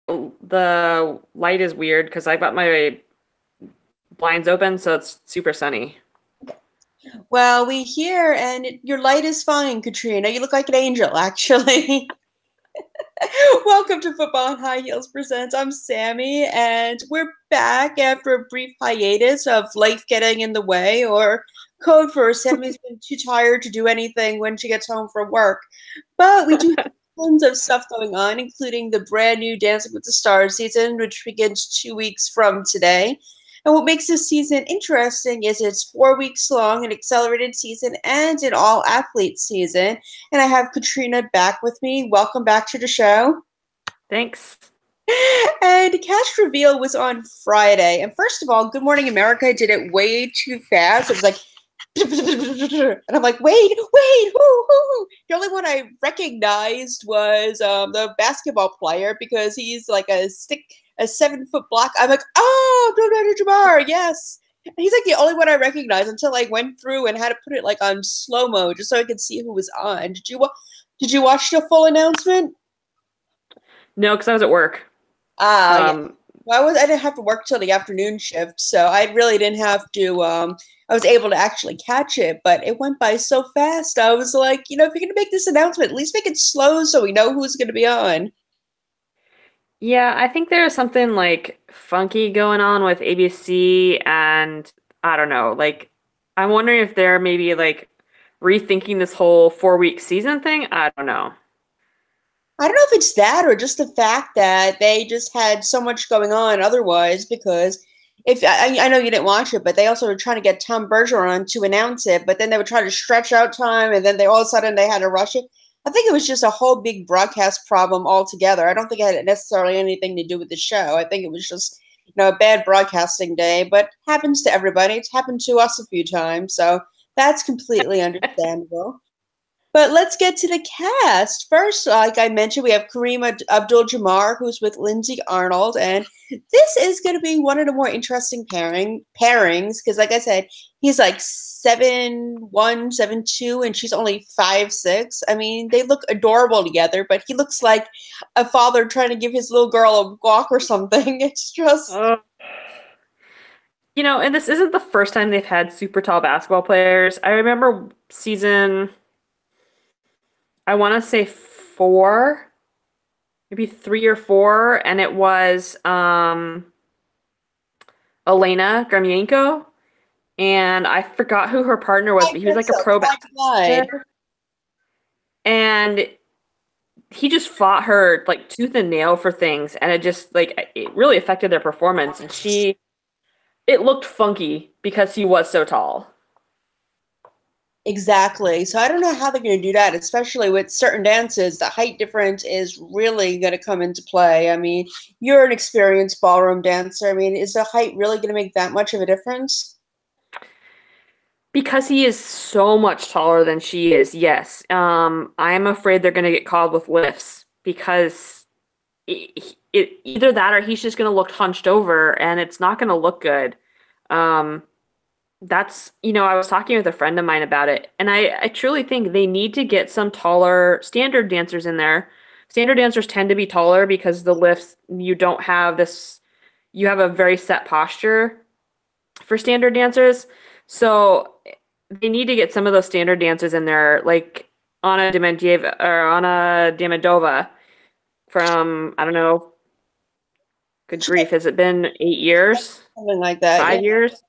the light is weird because I got my blinds open, so it's super sunny. Well, we hear, and your light is fine, Katrina. You look like an angel, actually. Welcome to Football on High Heels Presents. I'm Sammy, and we're back after a brief hiatus of life getting in the way, or code for Sammy's been too tired to do anything when she gets home from work. But we do have tons of stuff going on, including the brand new Dancing with the Stars season, which begins 2 weeks from today. And what makes this season interesting is it's 4 weeks long, an accelerated season, and an all athlete season. And I have Katrina back with me. Welcome back to the show. Thanks. And cast reveal was on Friday. And first of all, Good Morning America did it way too fast. It was like, and I'm like, wait, who? The only one I recognized was the basketball player because he's like a 7 foot block. I'm like, oh, Abdul Jabbar, yes. And he's like the only one I recognized until I went through and had to put it like on slow mo just so I could see who was on. Did you watch the full announcement? No, because I was at work. Yeah. Um, Well, I didn't have to work till the afternoon shift, so I really didn't have to. I was able to actually catch it, but it went by so fast. I was like, if you're gonna make this announcement, at least make it slow so we know who's gonna be on. yeah, I think there's something like funky going on with ABC, and I don't know. Like, I'm wondering if they're maybe like rethinking this whole 4 week season thing. I don't know. I don't know if it's that or just the fact that they just had so much going on otherwise. Because if I know you didn't watch it, but they also were trying to get Tom Bergeron to announce it, but then they would try to stretch out time, and then they all of a sudden they had to rush it. I think it was just a whole big broadcast problem altogether. I don't think it had necessarily anything to do with the show. I think it was just a bad broadcasting day, but happens to everybody. It's happened to us a few times, so that's completely understandable. But let's get to the cast. First, like I mentioned, we have Kareem Abdul-Jabbar, who's with Lindsay Arnold, and this is going to be one of the more interesting pairings because, like I said, he's like 7'1", 7'2", and she's only 5'6". I mean, they look adorable together, but he looks like a father trying to give his little girl a walk or something. It's just Uh, and this isn't the first time they've had super tall basketball players. I remember season, I want to say four, maybe 3 or 4, and it was Elena Gremyanko, and I forgot who her partner was, I but he was guess like a so. pro basketball Clyde. player, and he just fought her like tooth and nail for things, and it really affected their performance. And it looked funky because he was so tall. Exactly. So I don't know how they're going to do that, especially with certain dances. The height difference is really going to come into play. I mean, you're an experienced ballroom dancer. I mean, is the height really going to make that much of a difference? Because he is so much taller than she is, yes. I'm afraid they're going to get called with lifts because either that or he's just going to look hunched over and it's not going to look good. Um, I was talking with a friend of mine about it, and I truly think they need to get some taller standard dancers in there. Standard dancers tend to be taller because the lifts, you have a very set posture for standard dancers. So they need to get some of those standard dancers in there, like Anna Demidova from, I don't know, good grief, has it been 8 years? Something like that. Yeah. 5 years?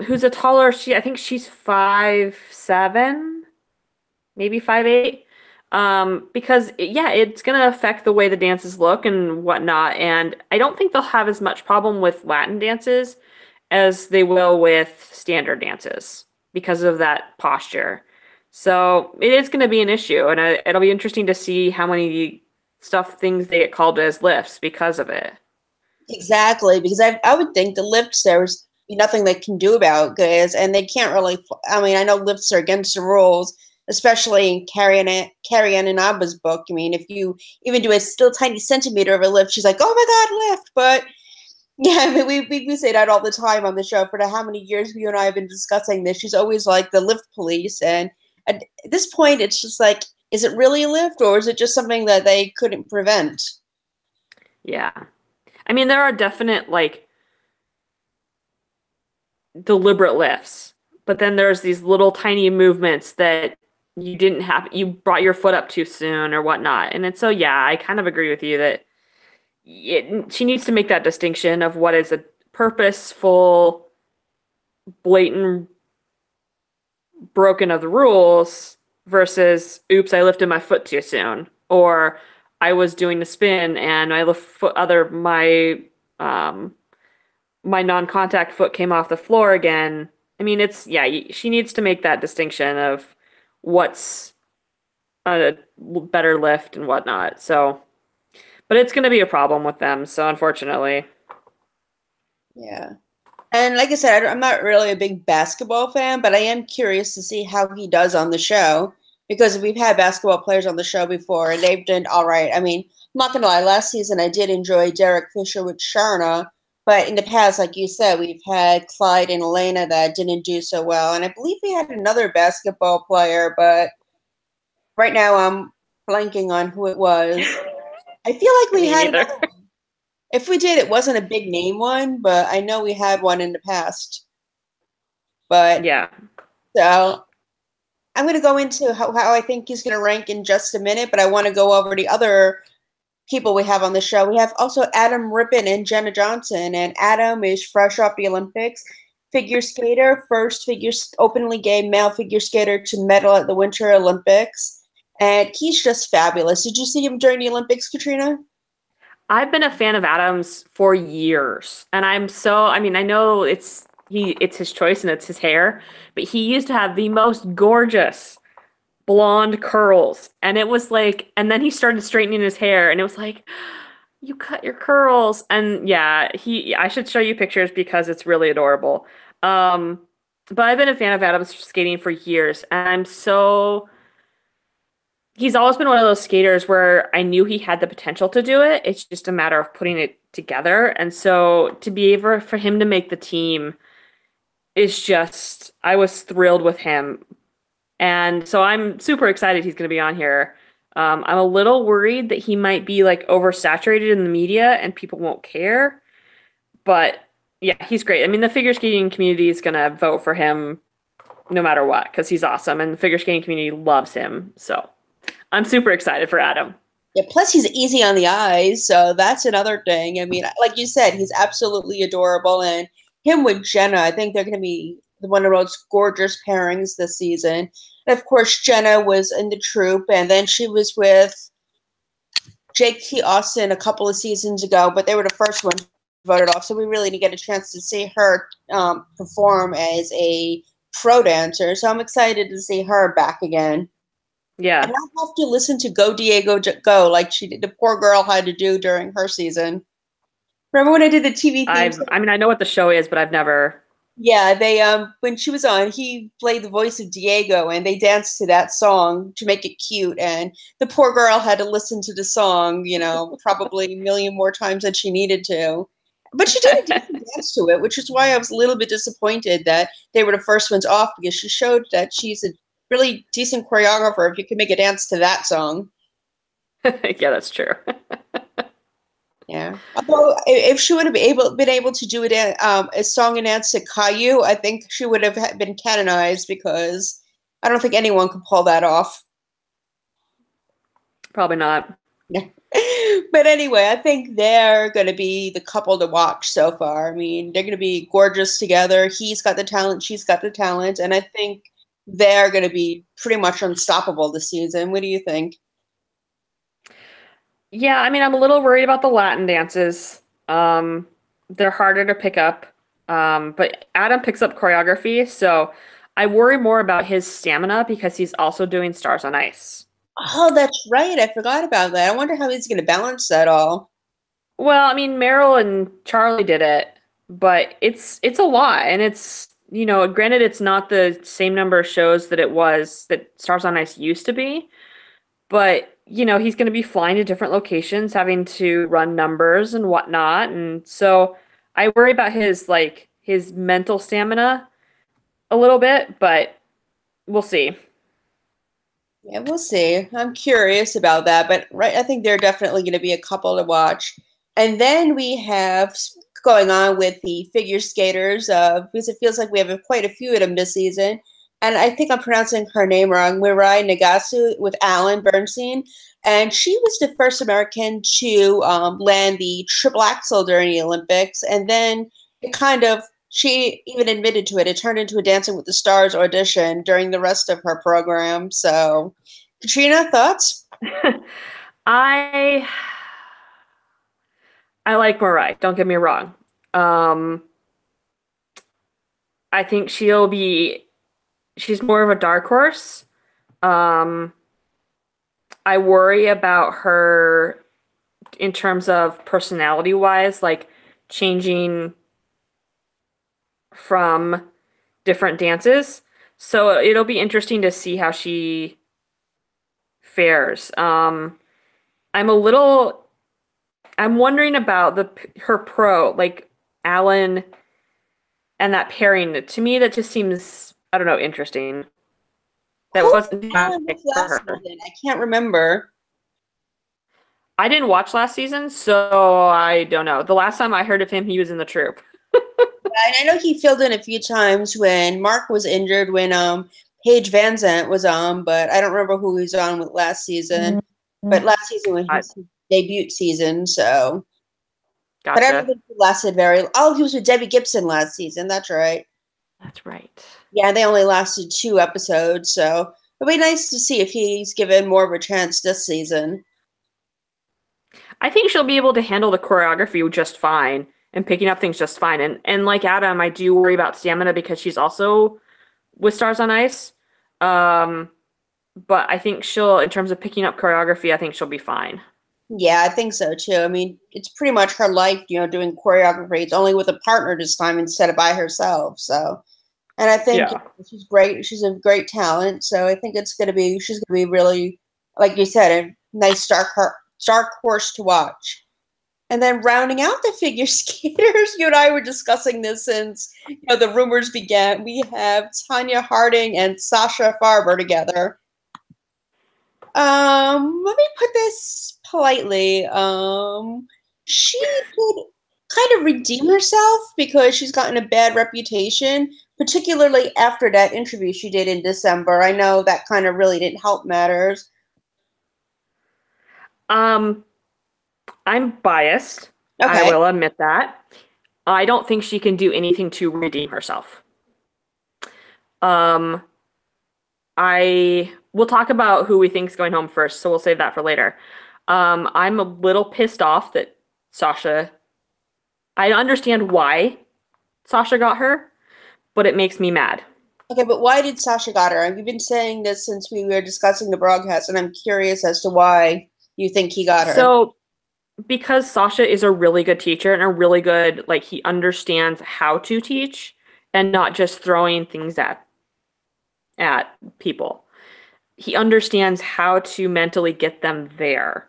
Who's a taller, I think she's 5'7", maybe 5'8". Because yeah, it's gonna affect the way the dances look and whatnot. And I don't think they'll have as much problem with Latin dances as they will with standard dances because of that posture. So it is going to be an issue, and it'll be interesting to see how many things they get called as lifts because of it. Exactly. Because I would think the lifts, there's nothing they can do about this, and they can't really. I mean, I know lifts are against the rules, especially in Carrie Ann Inab's book. I mean, if you even do a still tiny centimeter of a lift, she's like, "Oh my God, lift!" But yeah, I mean, we say that all the time on the show for how many years you and I have been discussing this. She's always like the lift police. And at this point, it's just like, is it really a lift or is it just something that they couldn't prevent? Yeah. I mean, there are definite like deliberate lifts, but then there's these little tiny movements that you brought your foot up too soon or whatnot. And it's so, yeah, I kind of agree with you that she needs to make that distinction of what is a purposeful, blatant broken of the rules versus, oops, I lifted my foot too soon, or I was doing the spin and my foot, um, my non-contact foot came off the floor again. I mean, yeah, she needs to make that distinction of what's a better lift and whatnot. So, but it's going to be a problem with them. So, unfortunately, Yeah. And like I said, I'm not really a big basketball fan, but I am curious to see how he does on the show because we've had basketball players on the show before and they've done all right. I mean, I'm not gonna lie, last season I did enjoy Derek Fisher with Sharna, but in the past, like you said, we've had Clyde and Elena that didn't do so well. And I believe we had another basketball player, but right now I'm blanking on who it was. I feel like we me had neither. another one. If we did, it wasn't a big name one, but I know we had one in the past. But Yeah. so I'm going to go into how I think he's going to rank in just a minute, but I want to go over the other people we have on the show. We have also Adam Rippon and Jenna Johnson, and Adam is fresh off the Olympics. Figure skater, first openly gay male figure skater to medal at the Winter Olympics. And he's just fabulous. Did you see him during the Olympics, Katrina? I've been a fan of Adams for years, and I mean, I know it's his choice and it's his hair, but he used to have the most gorgeous blonde curls, and it was like, and then he started straightening his hair, and it was like, you cut your curls, and yeah, I should show you pictures because it's really adorable. Um, but I've been a fan of Adams skating for years, and he's always been one of those skaters where I knew he had the potential to do it. It's just a matter of putting it together. And so to be able for him to make the team is just, I was thrilled with him. And so I'm super excited he's going to be on here. I'm a little worried that he might be like oversaturated in the media and people won't care. But yeah, he's great. I mean, the figure skating community is going to vote for him no matter what because he's awesome. And the figure skating community loves him. So I'm super excited for Adam. Yeah, plus he's easy on the eyes, so that's another thing. I mean, like you said, he's absolutely adorable, and him with Jenna, I think they're going to be one of those gorgeous pairings this season. And of course, Jenna was in the troupe, and then she was with Jake T. Austin a couple of seasons ago, but they were the first one voted off, so we really didn't get a chance to see her perform as a pro dancer. So I'm excited to see her back again. And Yeah. I have to listen to Go Diego Go like she did, the poor girl had to do during her season. Remember when I did the TV theme song? I mean, I know what the show is, but I've never. Yeah, they when she was on, he played the voice of Diego and they danced to that song to make it cute. And the poor girl had to listen to the song, probably a million more times than she needed to. But she did a decent dance to it, which is why I was a little bit disappointed that they were the first ones off because she showed that she's a really decent choreographer if you can make a dance to that song. Yeah, that's true. Yeah. Although if she would have been able to do a song and dance to Caillou, I think she would have been canonized because I don't think anyone could pull that off. Probably not. Yeah. But anyway, I think they're going to be the couple to watch so far. I mean, they're going to be gorgeous together. He's got the talent, she's got the talent, and I think they're going to be pretty much unstoppable this season. What do you think? Yeah, I mean, I'm a little worried about the Latin dances. Um, they're harder to pick up. But Adam picks up choreography, so I worry more about his stamina because he's also doing Stars on Ice. Oh, that's right. I forgot about that. I wonder how he's going to balance that all. Well, I mean, Meryl and Charlie did it, but it's a lot, and granted, it's not the same number of shows that Stars on Ice used to be, but he's going to be flying to different locations, having to run numbers and whatnot, and so I worry about his mental stamina a little bit, but we'll see. Yeah, we'll see. I'm curious about that, but right, I think they're definitely going to be a couple to watch. And then we have going on with the figure skaters, because it feels like we have quite a few of them this season. And I think I'm pronouncing her name wrong, Mirai Nagasu with Alan Bernstein. And she was the first American to land the triple axel during the Olympics. And then it kind of, she even admitted to it, it turned into a Dancing with the Stars audition during the rest of her program. So, Katrina, thoughts? I I like Mariah, don't get me wrong. Um, I think she's more of a dark horse. Um, I worry about her in terms of personality wise, like changing from different dances. So it'll be interesting to see how she fares. I'm a little, I'm wondering about her pro, like Alan and that pairing. To me, that just seems, I don't know, interesting. That Who wasn't Alan dramatic was for last her. season? I can't remember. I didn't watch last season, so I don't know. The last time I heard of him, he was in the troop. And I know he filled in a few times when Mark was injured, when Paige Van Zandt was on, but I don't remember who he was on with last season. But last season was I his debut season, so. But I don't gotcha. think he lasted very. Oh, he was with Debbie Gibson last season. That's right. That's right. Yeah, they only lasted 2 episodes, so it'll be nice to see if he's given more of a chance this season. I think she'll be able to handle the choreography just fine and picking up things just fine. And like Adam, I do worry about stamina because she's also with Stars on Ice. Um, but I think she'll, in terms of picking up choreography, I think she'll be fine. Yeah, I think so too. I mean, it's pretty much her life, doing choreography. It's only with a partner this time instead of by herself. So, and I think Yeah. she's great. She's a great talent. So I think she's gonna be really, like you said, a nice dark horse to watch. And then rounding out the figure skaters, you and I were discussing this since the rumors began. We have Tanya Harding and Sasha Farber together. Let me put this politely. She could kind of redeem herself because she's gotten a bad reputation, particularly after that interview she did in December. I know that kind of really didn't help matters. Um, I'm biased. I Okay. will admit that. I don't think she can do anything to redeem herself. Um, I we'll talk about who we think is going home first, so we'll save that for later. I'm a little pissed off that Sasha. I understand why Sasha got her, but it makes me mad. Okay, but why did Sasha got her? We've been saying this since we were discussing the broadcast, and I'm curious as to why you think he got her. So, because Sasha is a really good teacher and a really good, like, he understands how to teach and not just throwing things at people. He understands how to mentally get them there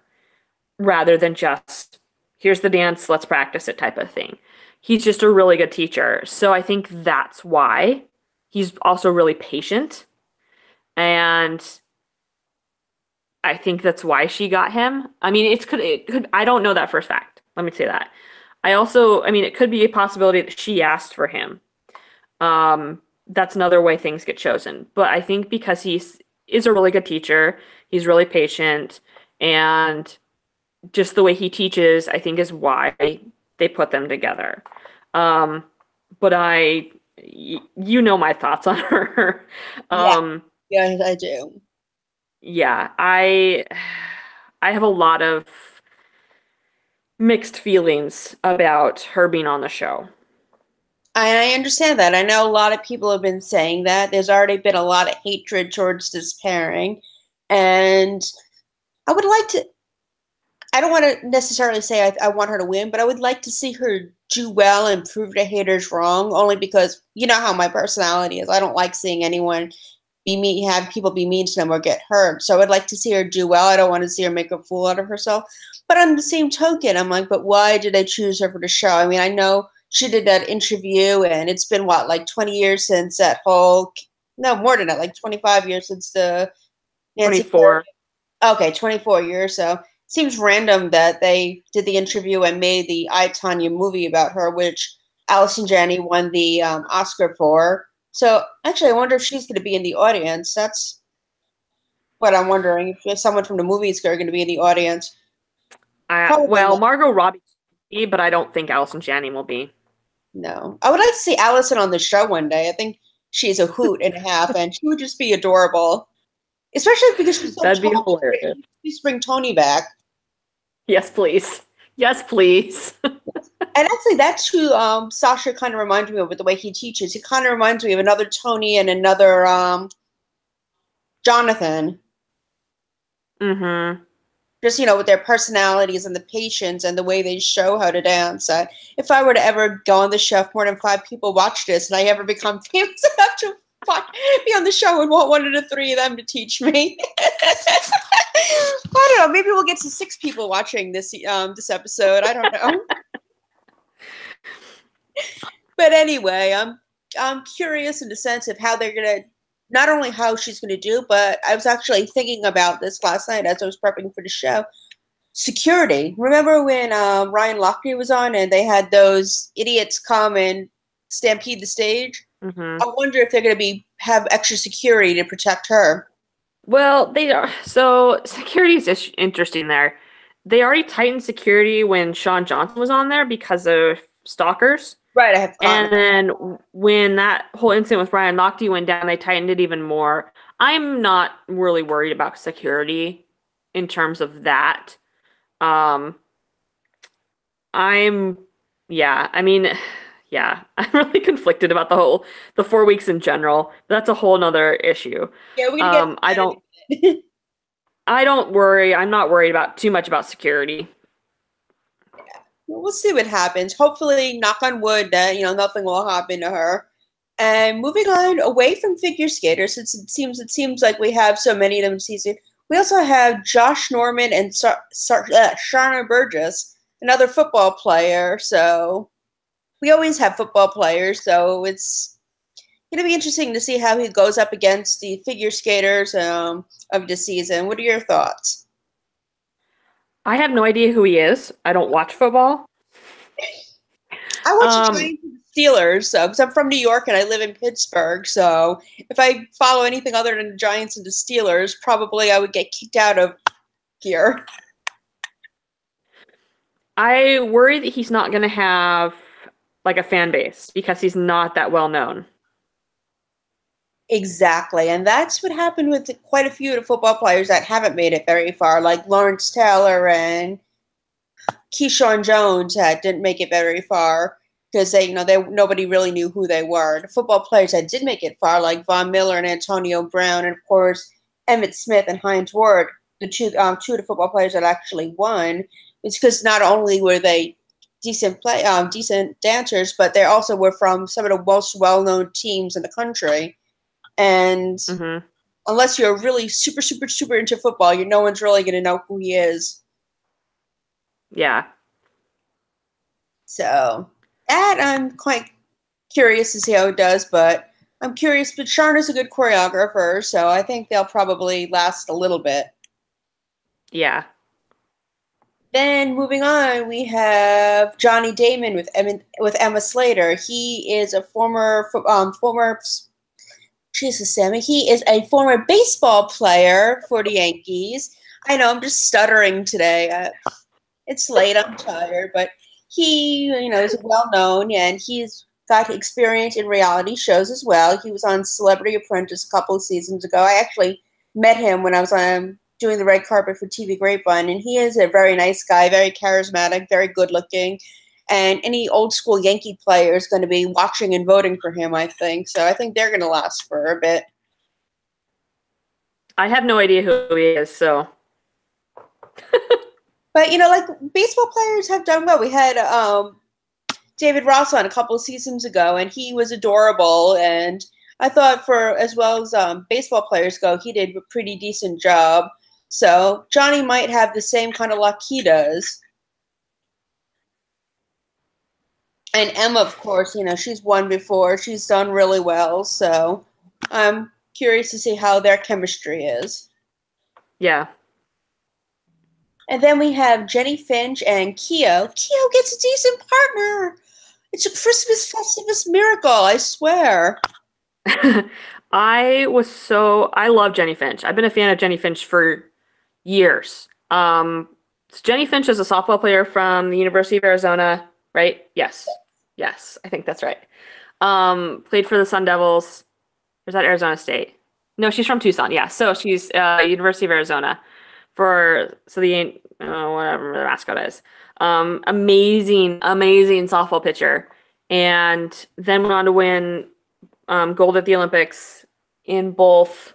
rather than just here's the dance, let's practice it type of thing. He's just a really good teacher. So I think that's why he's also really patient. And I think that's why she got him. I mean, it could I don't know that for a fact. Let me say that. I mean, it could be a possibility that she asked for him. That's another way things get chosen. But I think because is a really good teacher, he's really patient, and just the way he teaches, I think is why they put them together. Um, but you know my thoughts on her. Yeah, Um, yeah, I do. yeah, I have a lot of mixed feelings about her being on the show. I understand that. I know a lot of people have been saying that. There's already been a lot of hatred towards this pairing. And I would like to, I don't want to necessarily say I want her to win, but I would like to see her do well and prove the haters wrong, only because you know how my personality is. I don't like seeing anyone be mean, have people be mean to them or get hurt. So I'd like to see her do well. I don't want to see her make a fool out of herself. But on the same token, I'm like, but why did I choose her for the show? I mean, I know she did that interview, and it's been what, like 20 years since that whole, no, more than that, like 25 years since the Nancy Kerrigan. 24. Okay, 24 years. So seems random that they did the interview and made the I, Tanya movie about her, which Allison Janney won the Oscar for. So actually, I wonder if she's going to be in the audience. That's what I'm wondering. If there's someone from the movies are going to be in the audience, probably Well, not. Margot Robbie, but I don't think Allison Janney will be. No, I would like to see Allison on the show one day. I think she's a hoot and a half, and she would just be adorable, especially because she's so That'd be tall. hilarious. Please bring Tony back. Yes, please. Yes, please. And actually, that's who Sasha kind of reminds me of with the way he teaches. He kind of reminds me of another Tony and another Jonathan. Mm-hmm. Just, with their personalities and the patience and the way they show how to dance. If I were to ever go on the show, if more than 5 people watch this, and I ever become famous enough to be on the show and want one of the three of them to teach me. I don't know. Maybe we'll get to 6 people watching this episode. I don't know. But anyway, I'm curious in the sense of how they're gonna, not only how she's gonna do, but I was actually thinking about this last night as I was prepping for the show. Security. Remember when Ryan Lochte was on and they had those idiots come and stampede the stage? Mm-hmm. I wonder if they're gonna have extra security to protect her. Well, they are. So security is interesting there. They already tightened security when Sean Johnson was on there because of stalkers. Right, I have And comments. then when that whole incident with Ryan Lochte went down, they tightened it even more. I'm not really worried about security in terms of that. Um, I'm, yeah, I mean, yeah, I'm really conflicted about the 4 weeks in general. That's a whole nother issue. Yeah, we're gonna get to I that in don't, a minute. I don't worry. I'm not worried about too much about security. We'll see what happens. Hopefully, knock on wood, that nothing will happen to her. And moving on away from figure skaters, since it seems like we have so many of them this season, we also have Josh Norman and Sharna Burgess, another football player. So we always have football players. So it's going to be interesting to see how he goes up against the figure skaters of the season. What are your thoughts? I have no idea who he is. I don't watch football. I watch the Um, Giants and the Steelers, so because I'm from New York and I live in Pittsburgh. So if I follow anything other than the Giants and the Steelers, probably I would get kicked out of here. I worry that he's not going to have like a fan base because he's not that well known. Exactly, and that's what happened with quite a few of the football players that haven't made it very far, like Lawrence Taylor and Keyshawn Jones that didn't make it very far because they nobody really knew who they were. The football players that did make it far, like Von Miller and Antonio Brown, and of course Emmett Smith and Heinz Ward, the two of the football players that actually won, it's because not only were they decent dancers, but they also were from some of the most well-known teams in the country. And Hmm. unless you're really super, super, super into football, no one's really going to know who he is. Yeah. So that I'm quite curious to see how it does, but I'm curious. But Sharna's a good choreographer, so I think they'll probably last a little bit. Yeah. Then moving on, we have Johnny Damon with Emma Slater. He is a former Jesus, Sammy. He is a former baseball player for the Yankees. I know I'm just stuttering today. It's late. I'm tired, but he, is well known, and he's got experience in reality shows as well. He was on Celebrity Apprentice a couple of seasons ago. I actually met him when I was doing the red carpet for TV Grapevine, and he is a very nice guy, very charismatic, very good looking. And any old school Yankee player is going to be watching and voting for him, I think. So I think they're going to last for a bit. I have no idea who he is, so But like baseball players have done well. We had David Ross on a couple of seasons ago, and he was adorable. And I thought, for as well as baseball players go, he did a pretty decent job. So Johnny might have the same kind of luck he does. And Emma, of course, she's won before. She's done really well. So I'm curious to see how their chemistry is. yeah. And then we have Jenny Finch and Keo. Keo gets a decent partner. It's a Christmas Festivus miracle, I swear. I love Jenny Finch. I've been a fan of Jenny Finch for years. So Jenny Finch is a softball player from the University of Arizona, right? Yes. Yes, I think that's right. Played for the Sun Devils. Or is that Arizona State? No, she's from Tucson. Yeah. So she's University of Arizona for so the whatever the mascot is. Amazing, amazing softball pitcher. And then went on to win gold at the Olympics in both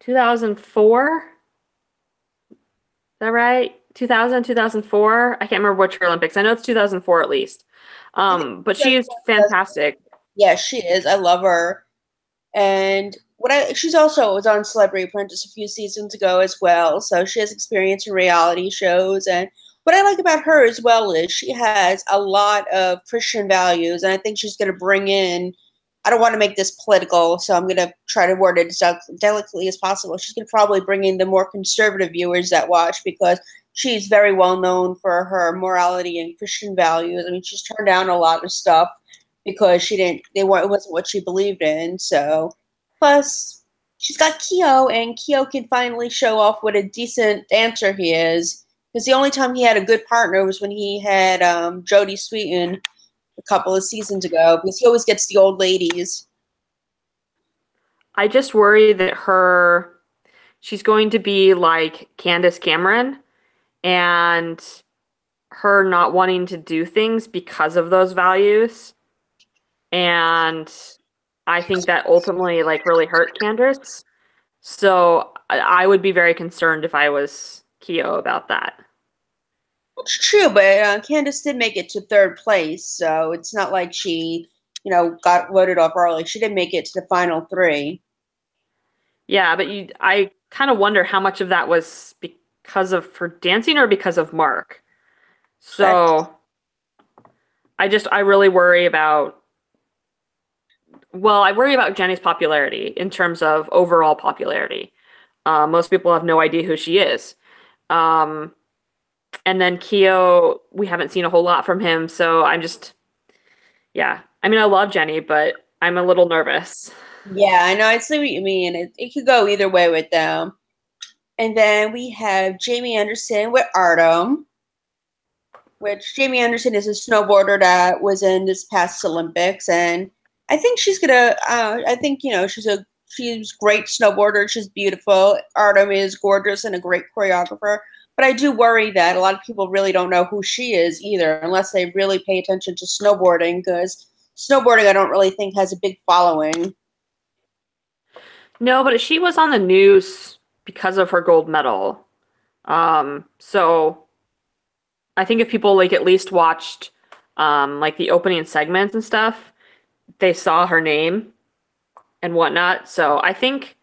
2004. Is that right? 2000, 2004. I can't remember which Olympics. I know it's 2004 at least. I think But that's she is fantastic. yeah, she is. I love her. And she's also was on Celebrity Apprentice a few seasons ago as well, so she has experience in reality shows. And what I like about her as well is she has a lot of Christian values, and I think she's going to bring in. I don't want to make this political, so I'm going to try to word it as delicately as possible. She's going to probably bring in the more conservative viewers that watch because she's very well known for her morality and Christian values. I mean, she's turned down a lot of stuff because she didn't. It wasn't what she believed in. So, plus she's got Keo, and Keo can finally show off what a decent dancer he is. Because the only time he had a good partner was when he had Jodie Sweetin a couple of seasons ago. Because he always gets the old ladies. I just worry that she's going to be like Candace Cameron and her not wanting to do things because of those values. And I think that ultimately like really hurt Candace. So I would be very concerned if I was Keo about that. It's true, but Candace did make it to third place, so it's not like she, got voted off early. She did make it to the final three. Yeah, but I kind of wonder how much of that was because of her dancing or because of Mark. That's So I really worry about, well, I worry about Jenny's popularity in terms of overall popularity. Most people have no idea who she is. Um, and then Keo, we haven't seen a whole lot from him, so yeah. I mean, I love Jenny, but I'm a little nervous. Yeah, I know. I see what you mean. It could go either way with them. And then we have Jamie Anderson with Artem, which Jamie Anderson is a snowboarder that was in this past Olympics, and I think she's gonna. I think she's great snowboarder. She's beautiful. Artem is gorgeous and a great choreographer. But I do worry that a lot of people really don't know who she is either, unless they really pay attention to snowboarding, because snowboarding I don't really think has a big following. No, but she was on the news because of her gold medal. So I think if people like at least watched like the opening segments and stuff, they saw her name and whatnot. So I think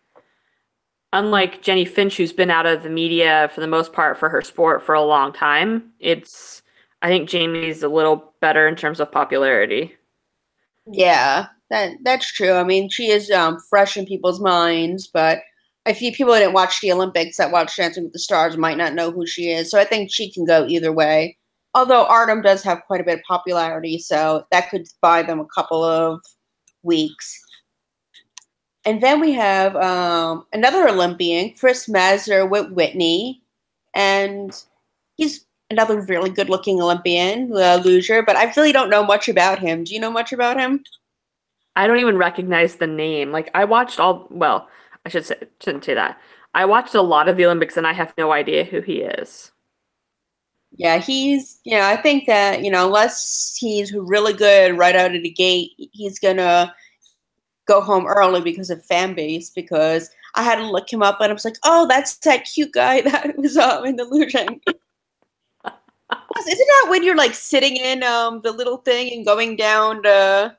unlike Jenny Finch, who's been out of the media for the most part for her sport for a long time, I think Jamie's a little better in terms of popularity. Yeah, that's true. I mean, she is fresh in people's minds, but I feel people that didn't watch the Olympics that watch Dancing with the Stars might not know who she is. So I think she can go either way. Although Artem does have quite a bit of popularity, so that could buy them a couple of weeks. And then we have another Olympian, Chris Mazur with Whitney, and he's another really good-looking Olympian, loser. But I really don't know much about him. Do you know much about him? I don't even recognize the name. Like I watched well, shouldn't say that. I watched a lot of the Olympics and I have no idea who he is. Yeah, I think that, unless he's really good right out of the gate, he's gonna go home early because of fan base. Because I had to look him up and I was like, oh, that's that cute guy that was in the illusion. Plus, isn't that when you're like sitting in the little thing and going down to,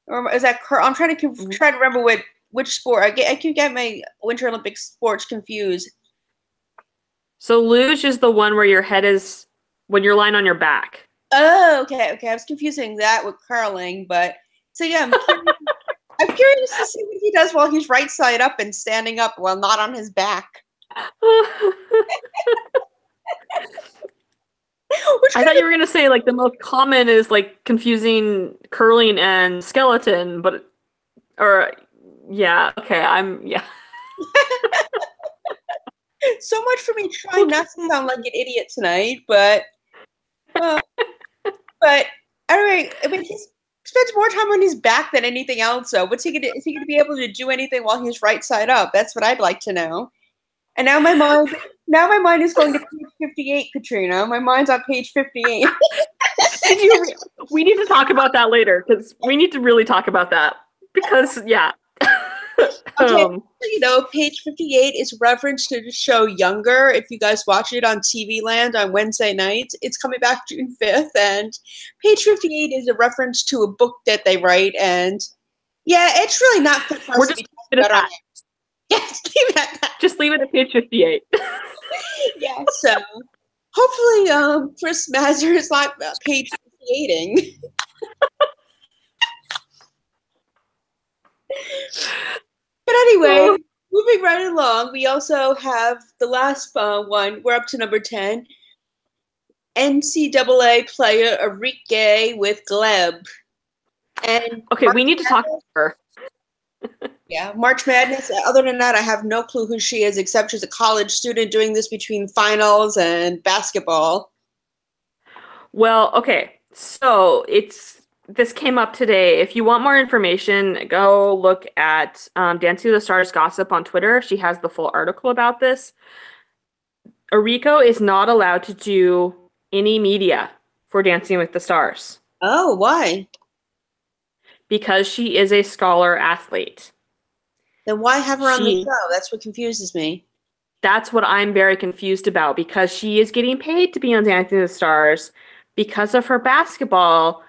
or is that I'm trying to remember which sport. I keep getting my Winter Olympic sports confused. So luge is the one where your head is when you're lying on your back. Oh, okay. I was confusing that with curling, but so yeah, I'm curious to see what he does while he's right side up and standing up while not on his back. Which I kind thought of you were gonna say like the most common is like confusing curling and skeleton, but or yeah, okay, I'm yeah. so much for me trying not to sound like an idiot tonight, uh, but anyway, I mean, he spends more time on his back than anything else. So, what's he gonna? Is he gonna be able to do anything while he's right side up? That's what I'd like to know. And now my mind is going to page 58, Katrina. My mind's on page 58. Did you? We need to talk about that later because we need to really talk about that because yeah. Okay, um, page 58 is reference to the show Younger. If you guys watch it on TV Land on Wednesday nights, it's coming back June 5th. And page 58 is a reference to a book that they write. And yeah, it's really not fit for we're us to just be leave talking it at about on that. it. Yes, leave it at that. Just leave it at page 58. Yeah, so hopefully Chris Mazur is not page 58ing. But anyway, Oh, moving right along, we also have the last one. We're up to number 10. NCAA player Enrique with Gleb. And okay, we need to talk about her. March Madness. Other than that, I have no clue who she is, except she's a college student doing this between finals and basketball. Well, okay, so it's this came up today. If you want more information, go look at Dancing with the Stars gossip on Twitter. She has the full article about this. Eriko is not allowed to do any media for Dancing with the Stars Oh, why? because she is a scholar athlete. Then why have her on the She show? That's what confuses me. That's what I'm very confused about because she is getting paid to be on Dancing with the Stars because of her basketball.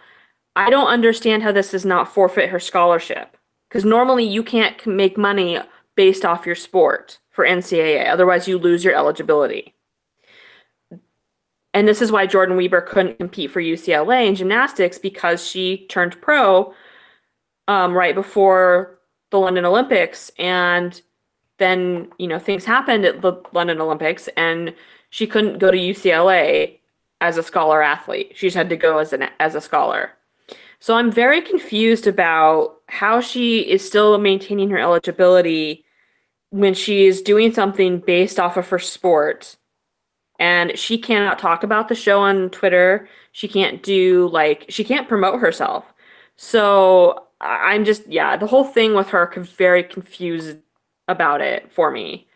I don't understand how this does not forfeit her scholarship because normally you can't make money based off your sport for NCAA. Otherwise, you lose your eligibility. And this is why Jordan Weber couldn't compete for UCLA in gymnastics because she turned pro right before the London Olympics. And then, things happened at the London Olympics and she couldn't go to UCLA as a scholar athlete. She just had to go as a scholar. So I'm very confused about how she is still maintaining her eligibility when she is doing something based off of her sport. And she cannot talk about the show on Twitter. She can't promote herself. So I'm just, yeah, the whole thing with her very confused about it for me.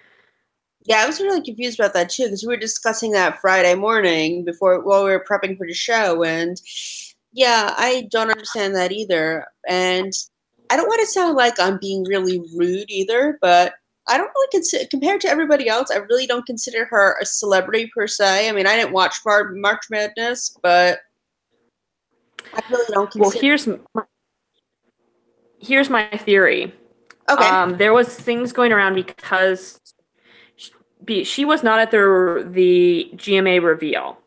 Yeah, I was really confused about that too because we were discussing that Friday morning before while we were prepping for the show, and yeah, I don't understand that either. And I don't want to sound like I'm being really rude either, but I don't really consider compared to everybody else. I really don't consider her a celebrity per se. I mean, I didn't watch March Madness, but I really don't Well, consider. here's my theory. Okay. There was things going around because she was not at the GMA reveal,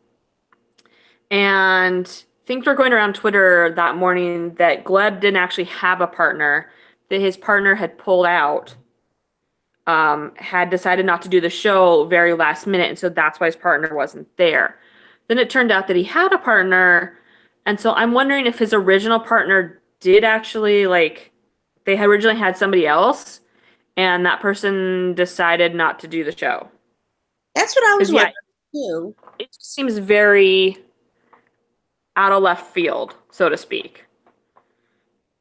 and things were going around Twitter that morning that Gleb didn't actually have a partner, that his partner had pulled out, had decided not to do the show very last minute, and so that's why his partner wasn't there. Then it turned out that he had a partner, and so I'm wondering if his original partner did actually they had originally had somebody else, and that person decided not to do the show. That's what I was Because yeah, wondering too. it just seems very out of left field, so to speak.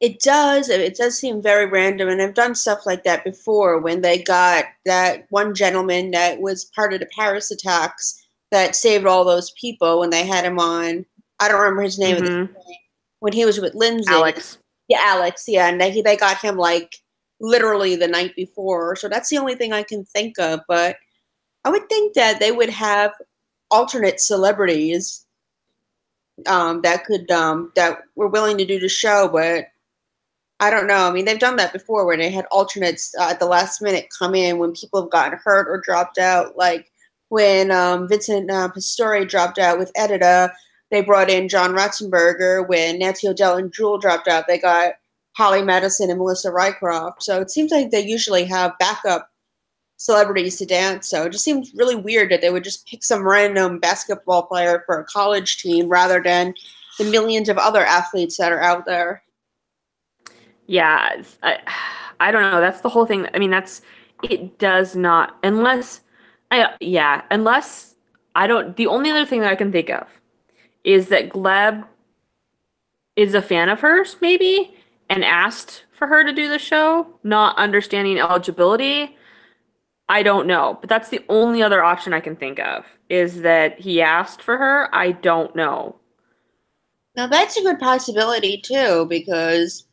It does. It does seem very random, and I've done stuff like that before when they got that one gentleman that was part of the Paris attacks that saved all those people when they had him on. I don't remember his name at this Mm-hmm. point. When he was with Lindsay. Alex. Yeah, Alex. Yeah, and they got him like literally the night before. So that's the only thing I can think of. But I would think that they would have alternate celebrities that were willing to do the show, but I don't know. I mean, they've done that before where they had alternates at the last minute come in when people have gotten hurt or dropped out. Like when Vincent Pastore dropped out with Edita, they brought in John Ratzenberger. When Nancy O'Dell and Jewel dropped out, they got Holly Madison and Melissa Rycroft. So it seems like they usually have backup celebrities to dance. So it just seems really weird that they would just pick some random basketball player for a college team rather than the millions of other athletes that are out there. Yeah, I don't know. That's the whole thing. I mean, it does not, unless I don't, the only other thing that I can think of is that Gleb is a fan of hers, maybe, and asked for her to do the show, not understanding eligibility. I don't know, but that's the only other option I can think of is that he asked for her. I don't know. Now that's a good possibility too, because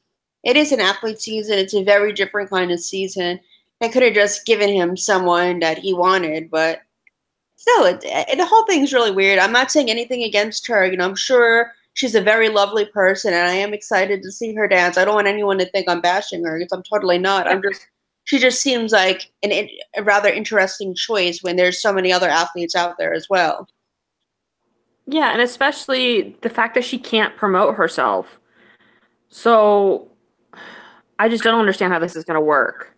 it is an athlete season. It's a very different kind of season. They could have just given him someone that he wanted, but still, the whole thing's really weird. I'm not saying anything against her. You know, I'm sure she's a very lovely person, and I am excited to see her dance. I don't want anyone to think I'm bashing her because I'm totally not. Yeah. She just seems like a rather interesting choice when there's so many other athletes out there as well. Yeah, and especially the fact that she can't promote herself. So I just don't understand how this is going to work.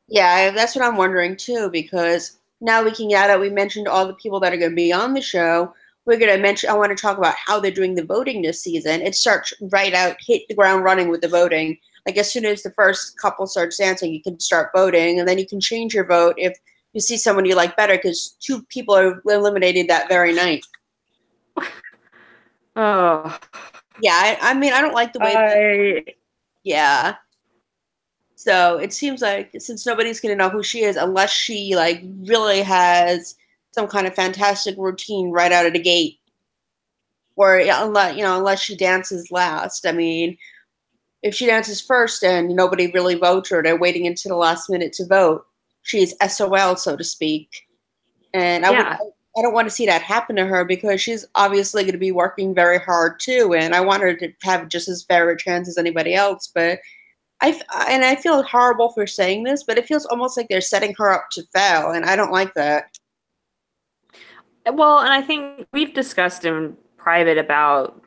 Yeah, that's what I'm wondering too, because now now that we mentioned all the people that are going to be on the show, we're going to mention, I want to talk about how they're doing the voting this season. It starts right out, hit the ground running with the voting. Like as soon as the first couple starts dancing, you can start voting, and then you can change your vote if you see someone you like better, because two people are eliminated that very night. Oh, Yeah, I mean, I don't like the way that, I yeah. So it seems like since nobody's gonna know who she is unless she like really has some kind of fantastic routine right out of the gate, or yeah, unless she dances last. I mean, if she dances first and nobody really votes her, they're waiting until the last minute to vote. She's SOL, so to speak. And yeah. I don't want to see that happen to her because she's obviously going to be working very hard too, and I want her to have just as fair a chance as anybody else. But I feel horrible for saying this, but it feels almost like they're setting her up to fail, and I don't like that. Well, and I think we've discussed in private about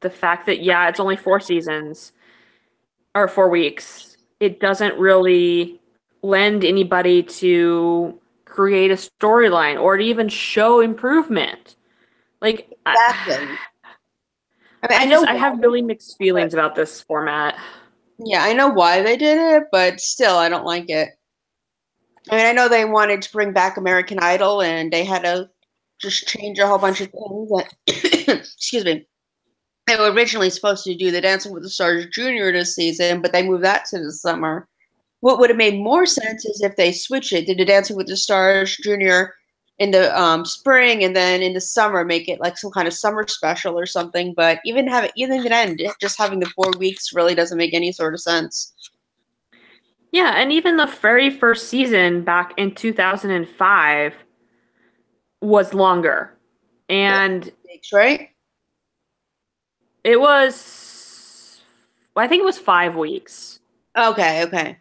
the fact that, yeah, it's only 4 seasons or 4 weeks. It doesn't really lend anybody to create a storyline or to even show improvement. Like, Exactly. I mean, I have really mixed but feelings about this format. yeah, I know why they did it, but still, I don't like it. I mean, I know they wanted to bring back American Idol, and they had to just change a whole bunch of things. Excuse me. They were originally supposed to do the Dancing with the Stars Junior this season, but they moved that to the summer. What would have made more sense is if they switch it, did the Dancing with the Stars Junior in the spring, and then in the summer make it like some kind of summer special or something. But even then, just having the 4 weeks really doesn't make any sort of sense. Yeah, and even the very first season back in 2005 was longer. And Weeks, right? it was, well, I think it was 5 weeks. Okay, okay.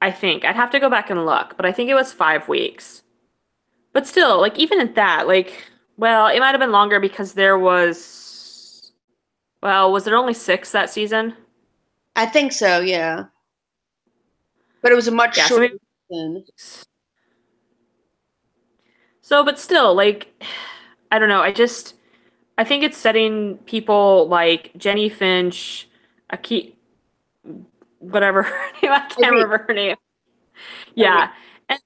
I think. I'd have to go back and look, but I think it was 5 weeks. But still, like, even at that, like, well, it might have been longer because was there only 6 that season? I think so, yeah. But it was a much Yeah, so shorter maybe. season. So, but still, like, I don't know. I think it's setting people like Jenny Finch, Aki, whatever her name, I can't Agreed. remember her name. Agreed. Yeah. And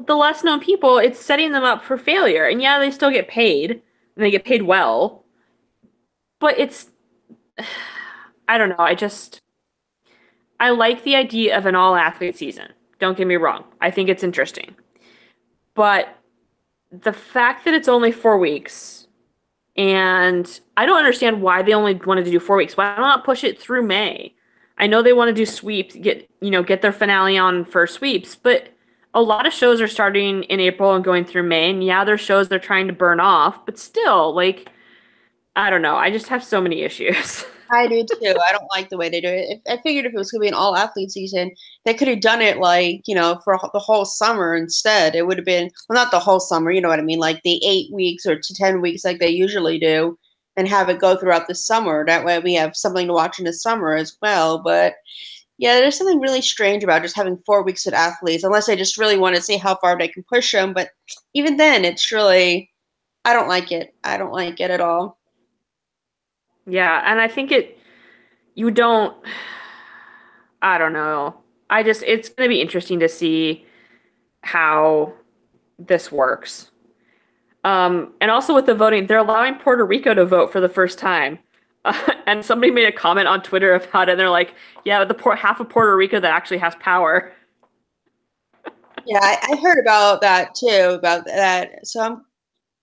the less known people, it's setting them up for failure. And yeah, they still get paid, and they get paid well, but I don't know. I like the idea of an all athlete season. Don't get me wrong. I think it's interesting. But the fact that it's only 4 weeks, and I don't understand why they only wanted to do 4 weeks. Why not push it through May? I know they want to do sweeps, get their finale on for sweeps, but a lot of shows are starting in April and going through May, and yeah, there's shows they're trying to burn off, but still, like, I don't know. I just have so many issues. I do too. I don't like the way they do it. I figured if it was going to be an all athlete season, they could have done it like, for the whole summer instead. It would have been, well, not the whole summer, you know what I mean? Like the 8 weeks or to 10 weeks like they usually do, and have it go throughout the summer. That way we have something to watch in the summer as well. But Yeah, there's something really strange about just having 4 weeks with athletes, unless they just really want to see how far they can push them. But even then, it's really, I don't like it. I don't like it at all. Yeah, and I think you don't, I don't know. It's going to be interesting to see how this works. And also with the voting, they're allowing Puerto Rico to vote for the first time. And somebody made a comment on Twitter about it, and they're like, "Yeah, half of Puerto Rico that actually has power." Yeah, I heard about that too, about that.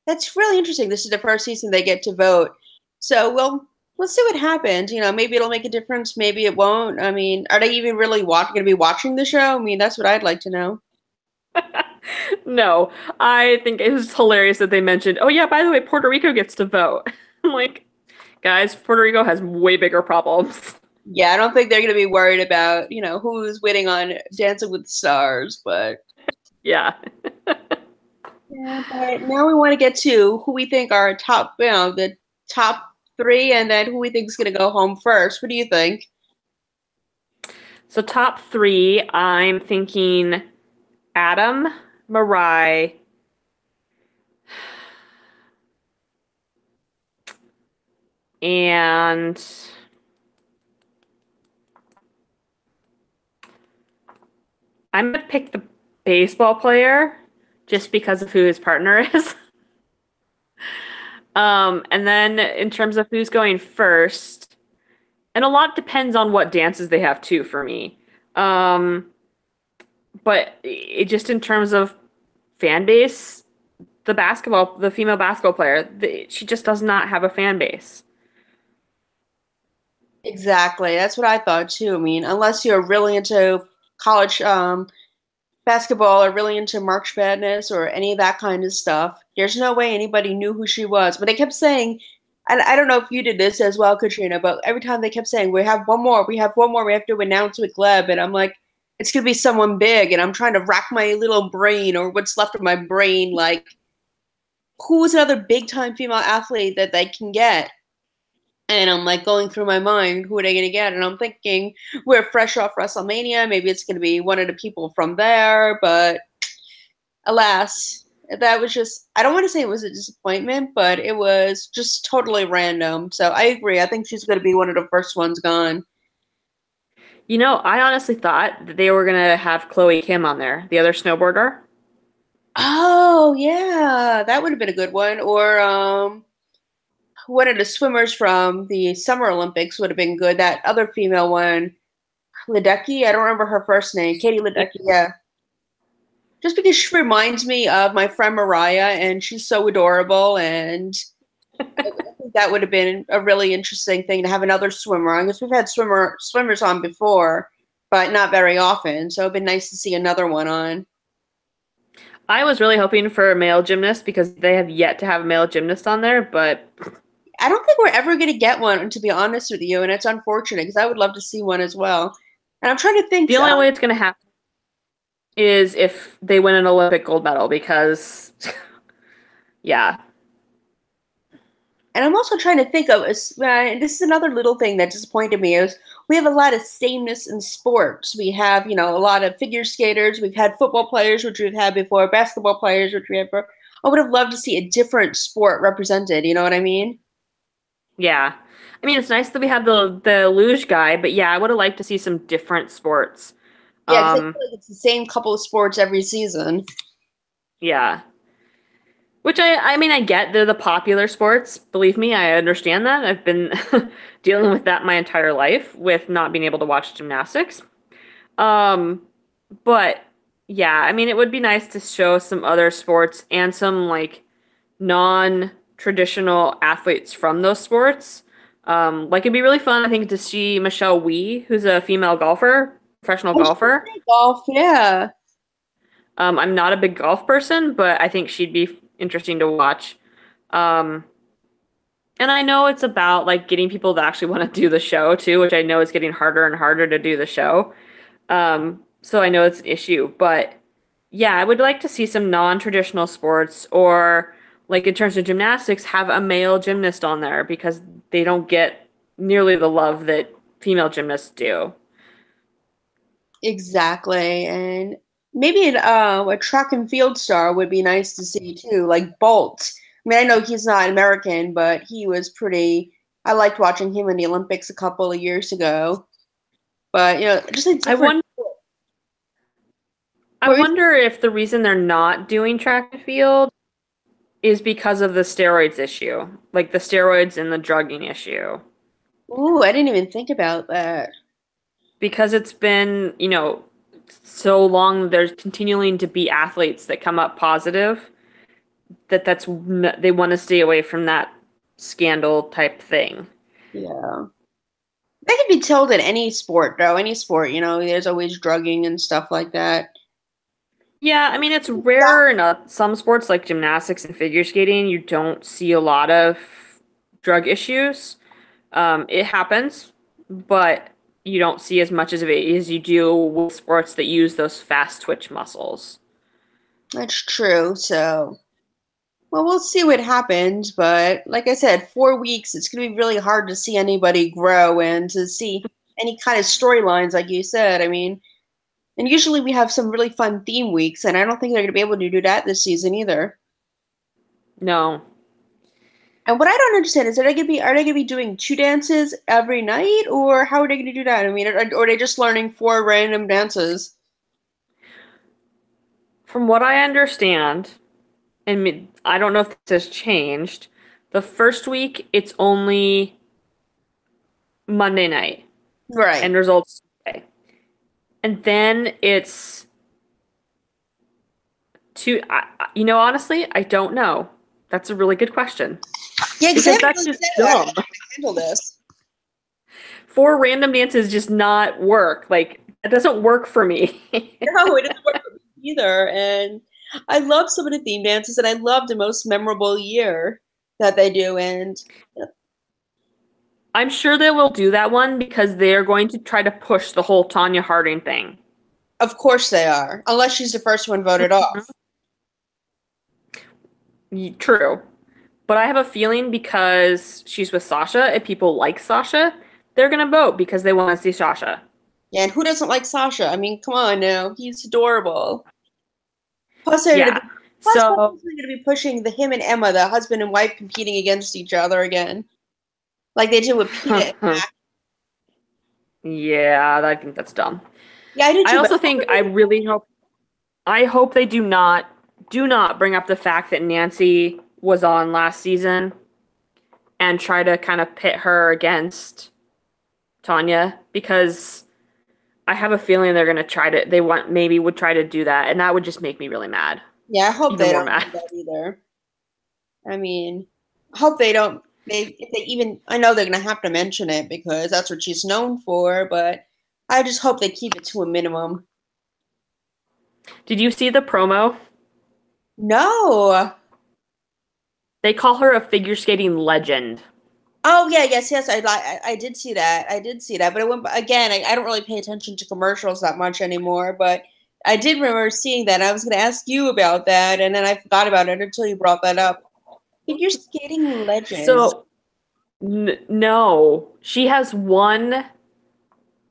That's really interesting. This is the first season they get to vote. So we'll see what happens. Maybe it'll make a difference. Maybe it won't. I mean, are they even really going to be watching the show? I mean, that's what I'd like to know. No, I think it was hilarious that they mentioned, "Oh yeah, by the way, Puerto Rico gets to vote." I'm like, guys, Puerto Rico has way bigger problems. Yeah, I don't think they're going to be worried about, who's winning on Dancing with the Stars, but Yeah. yeah, but now we want to get to who we think are top, the top three, and then who we think is going to go home first. What do you think? So top three, I'm thinking Adam, Mirai, and I'm gonna pick the baseball player just because of who his partner is. And then in terms of who's going first, and a lot depends on what dances they have too for me. Um, but it just in terms of fan base, the female basketball player, she just does not have a fan base. Exactly. That's what I thought too. I mean, unless you're really into college basketball or really into March Madness or any of that kind of stuff, there's no way anybody knew who she was. But they kept saying, and I don't know if you did this as well, Katrina, but every time they kept saying, we have one more, we have one more, we have to announce with Gleb. And I'm like, it's going to be someone big. And I'm trying to rack my little brain or what's left of my brain, like, who's another big time female athlete that they can get? And I'm like going through my mind, who are they going to get? And I'm thinking, we're fresh off WrestleMania. Maybe it's going to be one of the people from there. But alas, that was just, I don't want to say it was a disappointment, but it was just totally random. So I agree. I think she's going to be one of the first ones gone. You know, I honestly thought that they were gonna have Chloe Kim on there, the other snowboarder. Oh, yeah. That would have been a good one. Or one of the swimmers from the Summer Olympics would have been good. That other female one, Ledecky. I don't remember her first name. Katie Ledecky. Yeah. Just because she reminds me of my friend Mariah, and she's so adorable, and I think that would have been a really interesting thing to have another swimmer on, because we've had swimmers on before, but not very often. So it'd been nice to see another one on. I was really hoping for a male gymnast because they have yet to have a male gymnast on there, but I don't think we're ever going to get one, to be honest with you, and it's unfortunate because I would love to see one as well. And I'm trying to think. the only way it's gonna happen is if they win an Olympic gold medal because yeah. And I'm also trying to think of, this is another little thing that disappointed me, is we have a lot of sameness in sports. We have, a lot of figure skaters. We've had football players, which we've had before, basketball players, which we had before. I would have loved to see a different sport represented. You know what I mean? Yeah. I mean, it's nice that we have the luge guy, but yeah, I would have liked to see some different sports. Yeah, because I Um, feel like it's the same couple of sports every season. yeah. Which I mean, I get they're the popular sports. Believe me, I understand that. I've been dealing with that my entire life with not being able to watch gymnastics. Um, but yeah, I mean, it would be nice to show some other sports and some like non-traditional athletes from those sports. Like it'd be really fun, I think, to see Michelle Wie, who's a female golfer, professional I was gonna golfer. say golf, yeah. I'm not a big golf person, but I think she'd be interesting to watch. Um, and I know it's about like getting people to actually want to do the show too, which I know is getting harder and harder to do the show. So I know it's an issue, but yeah, I would like to see some non-traditional sports or like in terms of gymnastics, have a male gymnast on there because they don't get nearly the love that female gymnasts do. Exactly. And maybe a track and field star would be nice to see too, like Bolt. I mean, I know he's not American, but he was pretty. I liked watching him in the Olympics a couple of years ago. But just a I different. wonder I What wonder if the reason they're not doing track and field is because of the steroids issue, like the steroids and the drugging issue. ooh, I didn't even think about that. Because it's been, so long, there's continuing to be athletes that come up positive that's they want to stay away from that scandal type thing. Yeah. That could be told in any sport, though. Any sport, there's always drugging and stuff like that. Yeah, I mean it's rare in some sports like gymnastics and figure skating. You don't see a lot of drug issues. It happens, but you don't see as much as of it as you do with sports that use those fast twitch muscles. That's true. So, well, we'll see what happens. But like I said, 4 weeks, it's going to be really hard to see anybody grow and to see any kind of storylines, like you said. I mean, and usually we have some really fun theme weeks, and I don't think they're going to be able to do that this season either. No. And what I don't understand is, are they going to be doing two dances every night, or how are they going to do that? I mean, or are they just learning four random dances? From what I understand, and I don't know if this has changed, the first week it's only Monday night Right. and results Tuesday. And then it's honestly, I don't know. That's a really good question Yeah, because they because haven't that's really just said how dumb. to handle this. Four random dances just not work. Like, that doesn't work for me. No, it doesn't work for me either. And I love some of the theme dances, and I love the most memorable year that they do. And I'm sure they will do that one because they're going to try to push the whole Tanya Harding thing. of course they are, unless she's the first one voted Mhm. off. True. But I have a feeling because she's with Sasha and people like Sasha, they're gonna vote because they want to see Sasha. Yeah, and who doesn't like Sasha? I mean, come on now, he's adorable. Plus, they're gonna Yeah. be plus So, they're gonna be pushing the him and Emma, the husband and wife, competing against each other again, like they did with Peta and Mac. yeah, I think that's dumb. Yeah, I do I too, but also think I hope they do not bring up the fact that Nancy was on last season and try to kind of pit her against Tanya because I have a feeling they're gonna try to they want maybe would try to do that and that would just make me really mad. yeah, I hope Even they more don't mad. do that either. I mean, I hope they don't. If they even, I know they're gonna have to mention it because that's what she's known for. But I just hope they keep it to a minimum. Did you see the promo? No. They call her a figure skating legend. Oh yeah, yes. I did see that. I did see that. But it went again. I don't really pay attention to commercials that much anymore. But I did remember seeing that. I was gonna ask you about that, and then I forgot about it until you brought that up. Figure skating legend. So no, she has one.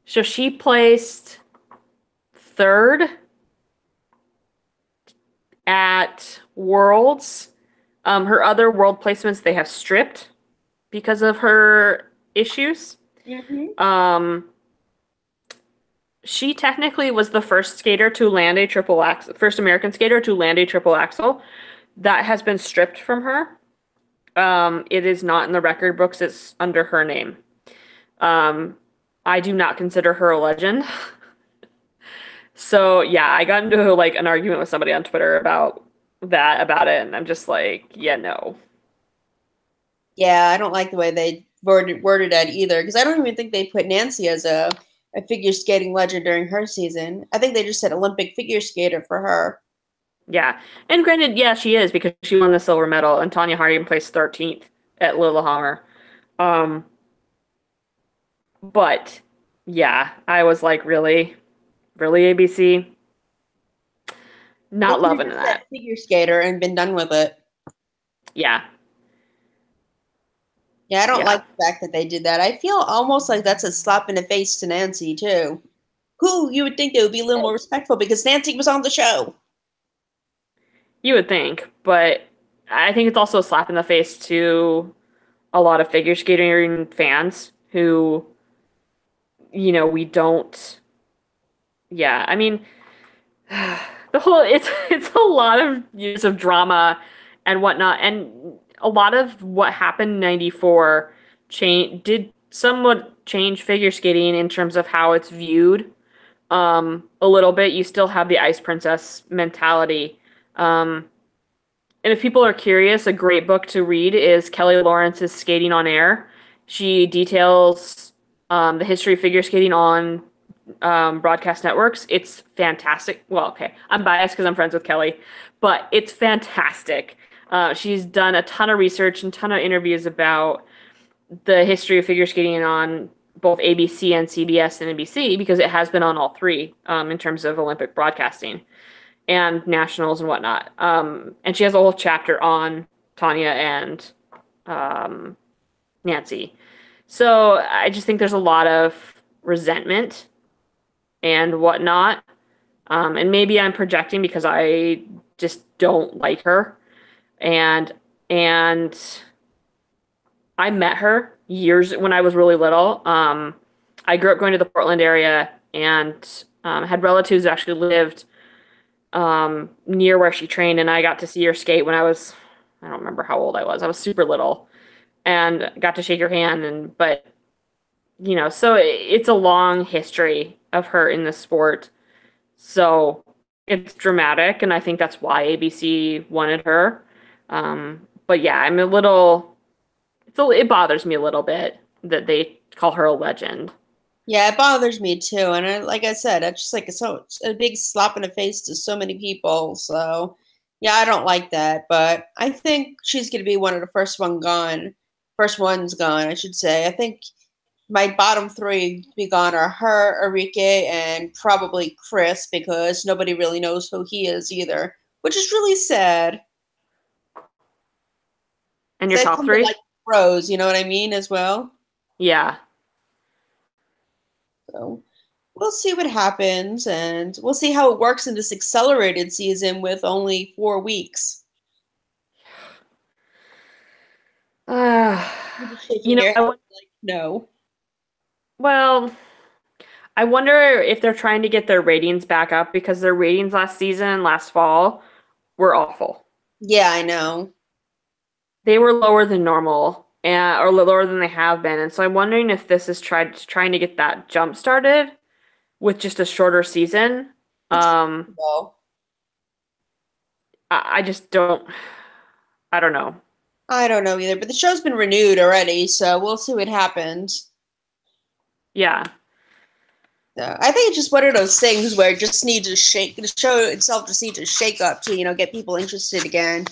So she placed third at Worlds. Her other world placements they have stripped because of her issues. Hmm. Um, she technically was the first skater to land a triple axel, first American skater to land a triple axel. That has been stripped from her. It is not in the record books. It's under her name. Um, I do not consider her a legend. So yeah, I got into like an argument with somebody on Twitter about it, and I'm just like, yeah, no. Yeah, I don't like the way they worded that either because I don't even think they put Nancy as a figure skating legend during her season. I think they just said Olympic figure skater for her. Yeah. And granted, yeah, she is because she won the silver medal and Tanya Harding placed 13th at Lillehammer. Um, but yeah, I was like, really? Really, ABC? They Not could have loving just said that. figure skater and been done with it. Yeah. Yeah, I don't like Yeah. the fact that they did that. I feel almost like that's a slap in the face to Nancy too. who you would think they would be a little more respectful because Nancy was on the show. You would think, but I think it's also a slap in the face to a lot of figure skating fans who, we don't. Yeah, I mean, the whole it's a lot of years of drama and whatnot, and a lot of what happened in '94 did somewhat change figure skating in terms of how it's viewed. A little bit. You still have the ice princess mentality. Um, and if people are curious, a great book to read is Kelly Lawrence's Skating on Air. She details the history of figure skating on broadcast networks. It's fantastic. Well, okay, I'm biased because I'm friends with Kelly, but it's fantastic. She's done a ton of research and ton of interviews about the history of figure skating on both ABC and CBS and NBC because it has been on all three in terms of Olympic broadcasting and nationals and whatnot. And she has a whole chapter on Tanya and um, Nancy. So I just think there's a lot of resentment and whatnot. And maybe I'm projecting because I just don't like her. And and I met her years when I was really little. I grew up going to the Portland area and had relatives who actually lived near where she trained, and I got to see her skate when I don't remember how old I was. I was super little and got to shake her hand. But so it's a long history of her in the sport. So it's dramatic, and I think that's why ABC wanted her. But yeah, I'm a little, it bothers me a little bit that they call her a legend. Yeah, it bothers me too. And like I said, it's just like a big slap in the face to so many people. So, yeah, I don't like that. But I think she's going to be one of the first ones gone, I should say. I think my bottom three to be gone are her, Enrique, and probably Chris because nobody really knows who he is either, which is really sad. And your They top come to three? like pros, you know what I mean, as well. Yeah. So we'll see what happens, and we'll see how it works in this accelerated season with only 4 weeks. Uh, You're just shaking you know, your I, head like no. well, I wonder if they're trying to get their ratings back up because their ratings last season, last fall, were awful. Yeah, I know. They were lower than normal or lower than they have been. And so I'm wondering if this is trying to get that jump started with just a shorter season. It's Um, possible. I just don't, I don't know. I don't know either, but the show's been renewed already, so we'll see what happens. Yeah. I think it's just one of those things where it just needs to shake. The show itself just needs to shake up to, get people interested again.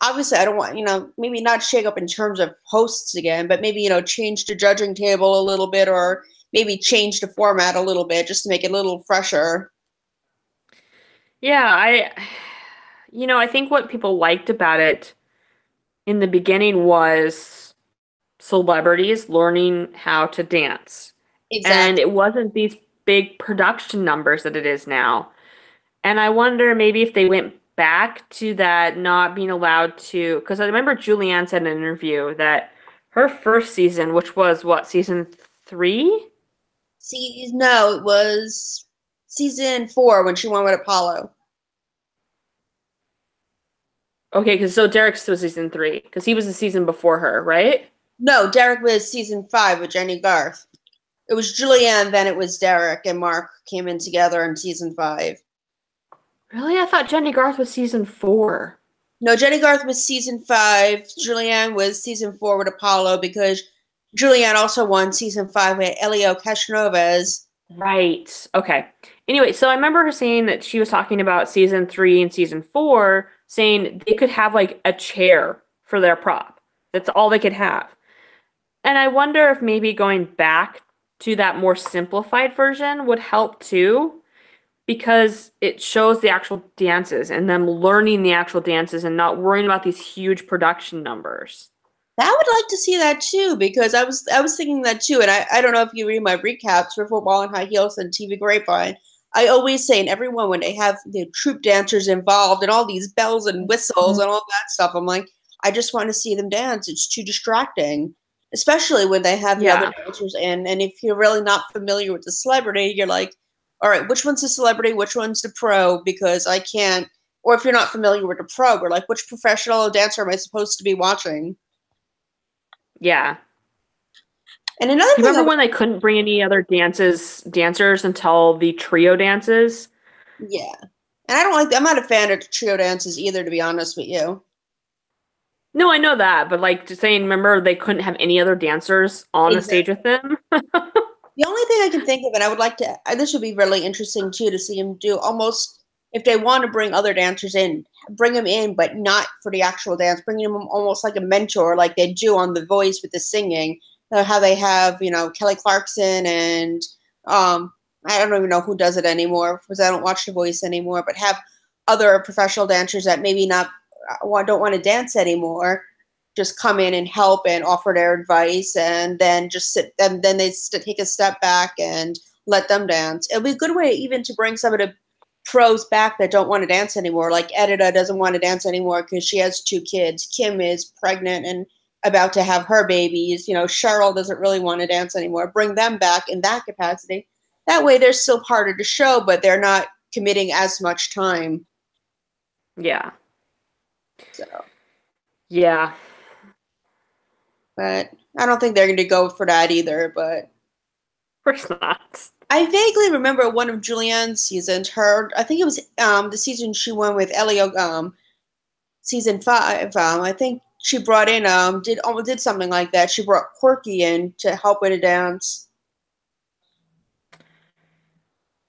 Obviously, I don't want, maybe not shake up in terms of hosts again, but maybe, change the judging table a little bit or maybe change the format a little bit just to make it a little fresher. Yeah, I think what people liked about it in the beginning was celebrities learning how to dance. And Exactly. it wasn't these big production numbers that it is now. And I wonder maybe if they went back to that not being allowed to, because I remember Julianne said in an interview that her first season, which was what, season three? See, no, it was season 4 when she went with Apollo. Okay, because so Derek's was season three, because he was the season before her, right? No, Derek was season 5 with Jenny Garth. It was Julianne, then it was Derek and Mark came in together in season 5. Really? I thought Jenny Garth was season four. No, Jenny Garth was season 5. Julianne was season 4 with Apollo because Julianne also won season 5 with Elio Castroneves. Right. Okay. Anyway, so I remember her saying that she was talking about season three and season four, saying they could have like a chair for their prop. That's all they could have. And I wonder if maybe going back to that more simplified version would help too, because it shows the actual dances and them learning the actual dances and not worrying about these huge production numbers. I would like to see that too because I was thinking that too, and I don't know if you read my recaps for football and high heels and TV Grapevine. I always say in everyone when they have the troop dancers involved and all these bells and whistles and all that stuff, I'm like, I just want to see them dance. It's too distracting, especially when they have the other Yeah. dancers in. And if you're really not familiar with the celebrity, you're like, all right, which one's the celebrity, which one's the pro? Because I can't. Or if you're not familiar with the pro, we're like, which professional dancer am I supposed to be watching? Yeah. And another Do you thing I remember would, when they couldn't bring any other dancers until the trio dances? yeah, and I don't like. I'm not a fan of trio dances either, to be honest with you. No, I know that, but like just saying, remember they couldn't have any other dancers on the stage Exactly. with them? The only thing I can think of, and I would like to, this would be really interesting too to see him do almost if they want to bring other dancers in, bring them in, but not for the actual dance, bringing them almost like a mentor, like they do on The Voice with the singing. How they have, Kelly Clarkson and um, I don't even know who does it anymore because I don't watch The Voice anymore, but have other professional dancers that maybe not don't want to dance anymore just come in and help and offer their advice and then just sit and then they take a step back and let them dance. It'll be a good way even to bring some of the pros back that don't want to dance anymore. Like Edita doesn't want to dance anymore because she has two kids. Kim is pregnant and about to have her babies. Cheryl doesn't really want to dance anymore. Bring them back in that capacity. That way they're still part of the show, but they're not committing as much time. Yeah. So, Yeah. but I don't think they're going to go for that either. But Of course not. I vaguely remember one of Julianne's seasons. I think it was the season she won with Elio, season 5. I think she brought in did something like that. She brought Corky in to help with a dance.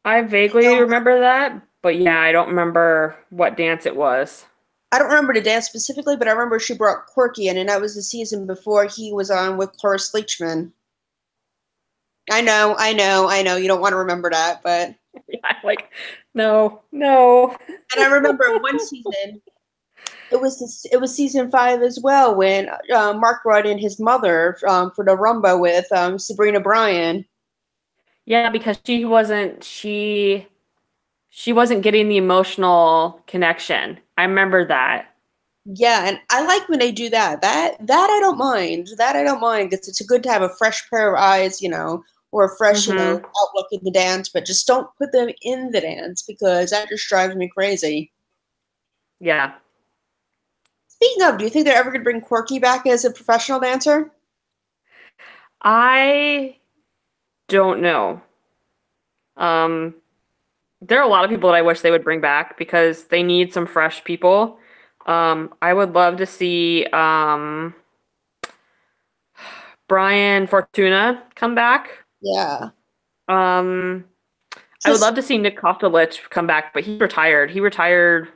I vaguely remember that, but yeah, I don't remember what dance it was. I don't remember the dance specifically, but I remember she brought Corky in, and that was the season before he was on with Cloris Leachman. I know, I know, I know. You don't want to remember that, but Yeah, like, no, no. and I remember one season. It was season 5 as well when Mark brought in his mother for the rumba with Sabrina Bryan. Yeah, because she wasn't getting the emotional connection. I remember that. Yeah, and I like when they do that. That I don't mind. That I don't mind because it's good to have a fresh pair of eyes, or a fresh, Hmm. outlook in the dance. But just don't put them in the dance because that just drives me crazy. Yeah. Speaking of, do you think they're ever going to bring Quirky back as a professional dancer? I don't know. Um, there are a lot of people that I wish they would bring back because they need some fresh people. I would love to see Brian Fortuna come back. Yeah, Um, I would because love to see Nick Kostelich come back, but he retired. He retired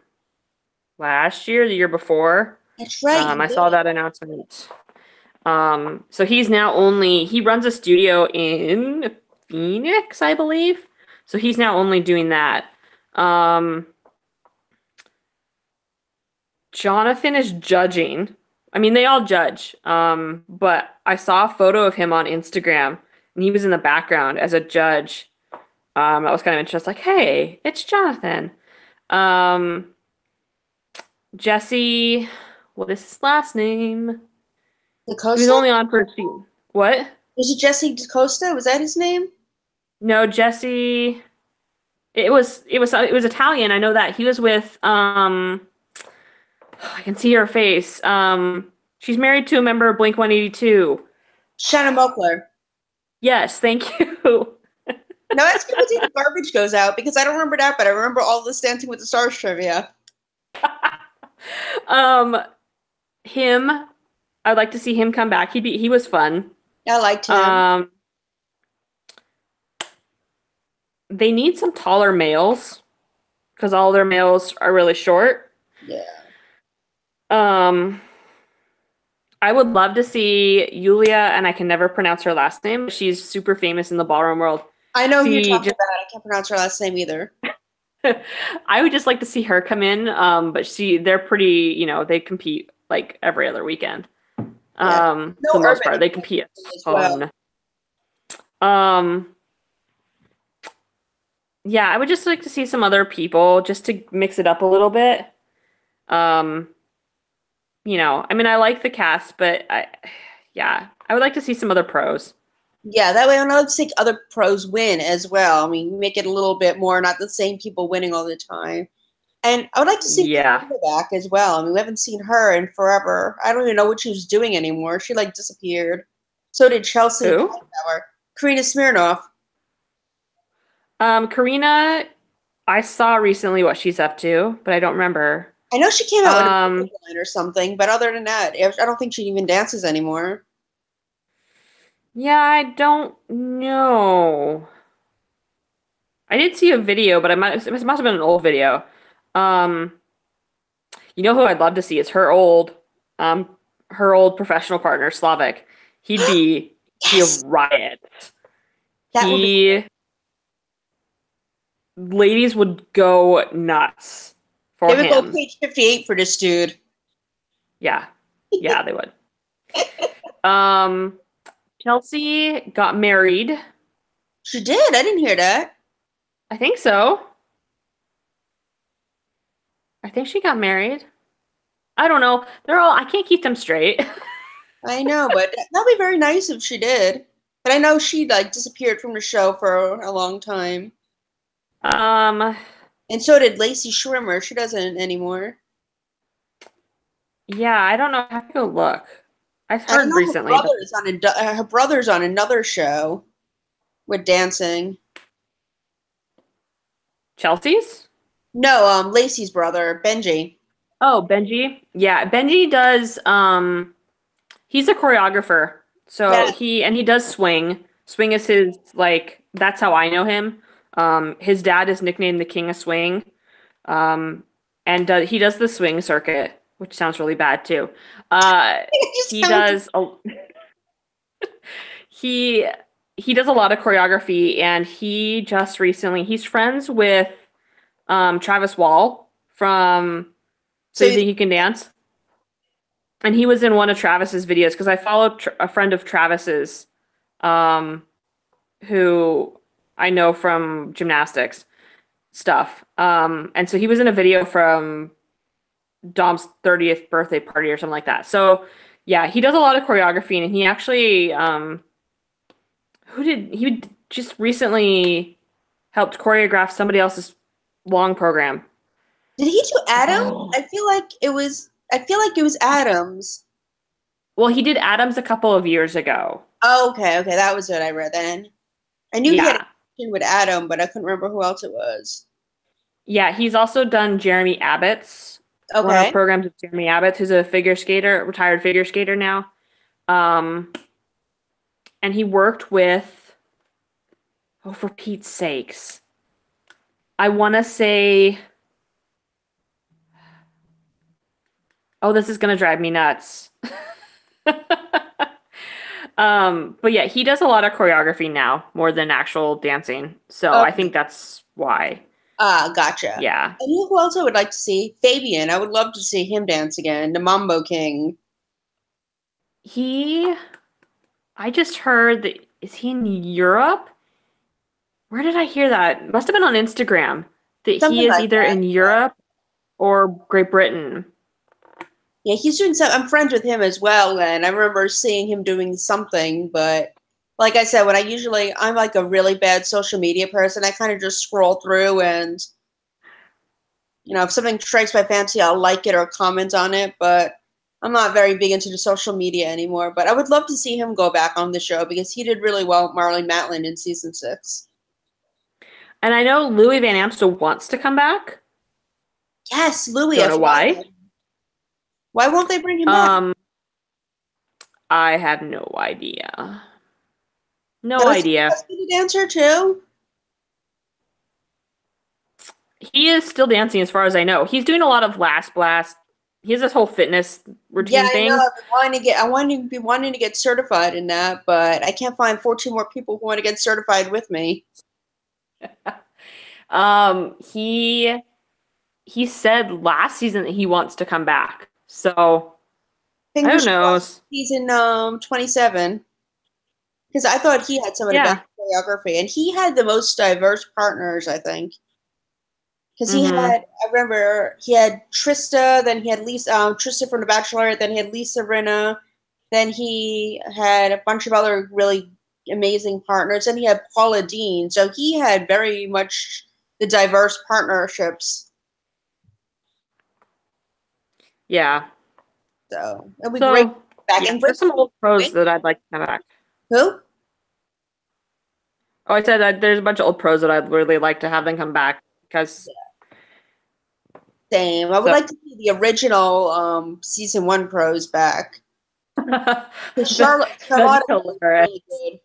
last year, the year before. that's right. He I saw did. that announcement. So he runs a studio in Phoenix, I believe. So he's now only doing that. Um, Jonathan is judging. I mean, they all judge. But I saw a photo of him on Instagram and he was in the background as a judge. That was kind of interesting. Like, hey, it's Jonathan. Um, Jesse, what is his last name? He was DaCosta? only on for two. What? Was it Jesse DaCosta? Was that his name? No, Jesse. It was Italian. I know that. He was with I can see her face. She's married to a member of Blink 182. Shannon Moakler. Yes, thank you. Now that's people think the garbage goes out because I don't remember that, but I remember all this Dancing with the Stars trivia. Um, him. I'd like to see him come back. He was fun. I liked him. Um, they need some taller males because all their males are really short. Yeah. Um, I would love to see Yulia, and I can never pronounce her last name. She's super famous in the ballroom world. I know who you're See, talking just about. I can't pronounce her last name either. I would just like to see her come in. But they're pretty, they compete like every other weekend. Yeah. For No the most urban part. They compete a as well. ton. Um, yeah, I would just like to see some other people just to mix it up a little bit. Um, I mean, I like the cast, but yeah, I would like to see some other pros. Yeah, that way I'm allowed to see other pros win as well. I mean, make it a little bit more, not the same people winning all the time. And I would like to see Yeah. Katrina back as well. I mean, we haven't seen her in forever. I don't even know what she was doing anymore. She like disappeared. So did Chelsea Who? Hightower. Karina Smirnoff. Karina, I saw recently what she's up to, but I don't remember. I know she came out with a Um, makeup line or something, but other than that, I don't think she even dances anymore. yeah, I don't know. I did see a video, but it must have been an old video. Um, who I'd love to see is um, her old professional partner, Slavic. He'd be a Yes, riot. that would be. He Ladies would go nuts for They would go him. page 58 for this dude. Yeah. Yeah, they would. Um, Chelsea got married. She did. I didn't hear that. I think so. I think she got married. I don't know. I can't keep them straight. I know, but that'd be very nice if she did. But I know she like disappeared from the show for a long time. Um, And so did Lacey Schwimmer. She doesn't anymore. yeah, I don't know. I have to go look. I've And I heard know recently, but her brother's on another show with dancing. Chelsea's? No, Lacey's brother, Benji. Oh, Benji. Yeah, Benji does he's a choreographer. So Yeah, he does swing. Swing is his like that's how I know him. His dad is nicknamed the King of Swing. Um he does the swing circuit, which sounds really bad too. Uh it just he sounds. does a he he does a lot of choreography and he's friends with Travis Wall from So So You he's Think You Can Dance? And he was in one of Travis's videos because I followed a friend of Travis's, um, who I know from gymnastics stuff. And so he was in a video from Dom's 30th birthday party or something like that. So yeah, he does a lot of choreography and he actually, he just recently helped choreograph somebody else's long program. did he do Adam? Oh. I feel like it was. I feel like it was Adams. Well, he did Adams a couple of years ago. Oh, okay, okay, that was what I read then. I knew he had a Yeah. connection with Adam, but I couldn't remember who else it was. Yeah, he's also done Jeremy Abbott's one of the Okay. programs with Jeremy Abbott, who's a figure skater, retired figure skater now. Um, and he worked with, oh, for Pete's sakes, I want to say, oh, this is gonna drive me nuts. But yeah, he does a lot of choreography now, more than actual dancing. So I Okay. think that's why. Ah, gotcha. Yeah. And you know who else I would like to see? Fabian. I would love to see him dance again. The Mambo King. He, I just heard that, is he in Europe? Where did I hear that? Must have been on Instagram that he Something is like either that. in Europe or Great Britain. Yeah, he's doing some. I'm friends with him as well, and I remember seeing him doing something. But like I said, I'm like a really bad social media person. I kind of just scroll through, and if something strikes my fancy, I'll like it or comment on it. But I'm not very big into the social media anymore. But I would love to see him go back on the show because he did really well with Marley Matlin in season 6. And I know Louis Van Amstel wants to come back. Yes, Louis. Don't I know forgot why. about him. Why won't they bring him back? Um, I have no idea. No Now, is he idea. supposed to be the dancer too? He is still dancing as far as I know. He's doing a lot of last blast. He has this whole fitness Yeah, routine I know. thing. I want to be wanting to get certified in that, but I can't find 14 more people who want to get certified with me. Um, he he said last season that he wants to come back. So Who Fingers crossed knows? he's in 27. Because I thought he had some of the best Yeah. choreography, and he had the most diverse partners, I think. Because he Mm-hmm. had, I remember he had Trista, then he had Lisa, Trista from The Bachelor, then he had Lisa Rinna, then he had a bunch of other really amazing partners, and he had Paula Dean. So he had very much the diverse partnerships. Yeah. So it'll be great So back yeah, and great there's some old pros win. that I'd like to come back. Who? Oh, I said that there's a bunch of old pros that I'd really like to have them come back because Same. I would so like to see the original season one pros back. Because that'd be Charlotte was hilarious. really good,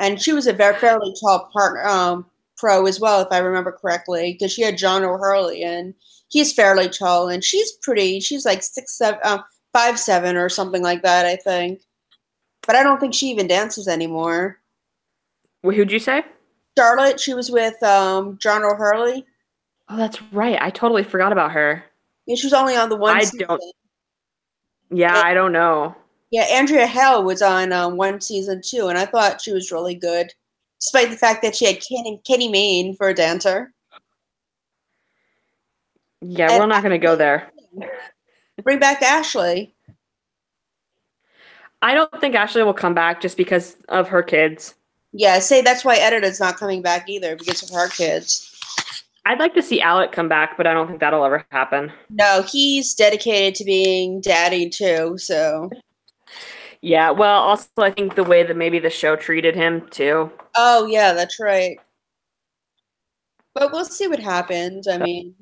and she was a very fairly tall partner pro as well, if I remember correctly, because she had John O'Hurley, and he's fairly tall, and she's pretty. She's like 6'7", 5'7" or something like that, I think. But I don't think she even dances anymore. Who'd you say? Charlotte, she was with John O'Hurley. Oh, that's right. I totally forgot about her. Yeah, she was only on the one I season. don't. Yeah, I don't know. Yeah, Andrea Hale was on one season too, and I thought she was really good, despite the fact that she had Kenny Mayne for a dancer. Yeah, And we're not going to go there. bring back Ashley. I don't think Ashley will come back just because of her kids. Yeah, say that's why Edita's not coming back either because of her kids. I'd like to see Alec come back, but I don't think that'll ever happen. No, he's dedicated to being daddy too, so. Yeah, well, also I think the way that maybe the show treated him too. Oh, yeah, that's right. But we'll see what happens. I So, mean,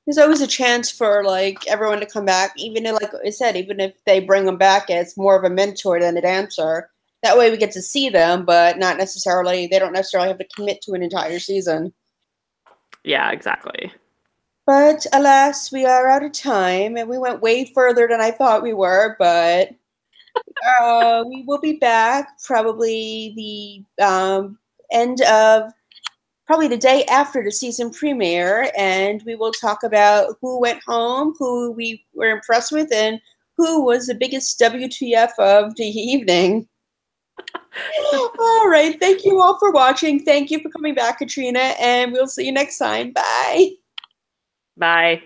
there's always a chance for like everyone to come back, even if, like I said, even if they bring them back as more of a mentor than a dancer. That way we get to see them, but not necessarily, they don't necessarily have to commit to an entire season. yeah, exactly. But alas, we are out of time, and we went way further than I thought we were, but we will be back probably the end of probably the day after the season premiere, and we will talk about who went home, who we were impressed with, and who was the biggest WTF of the evening. All right. Thank you all for watching. Thank you for coming back, Katrina, and we'll see you next time. Bye. Bye.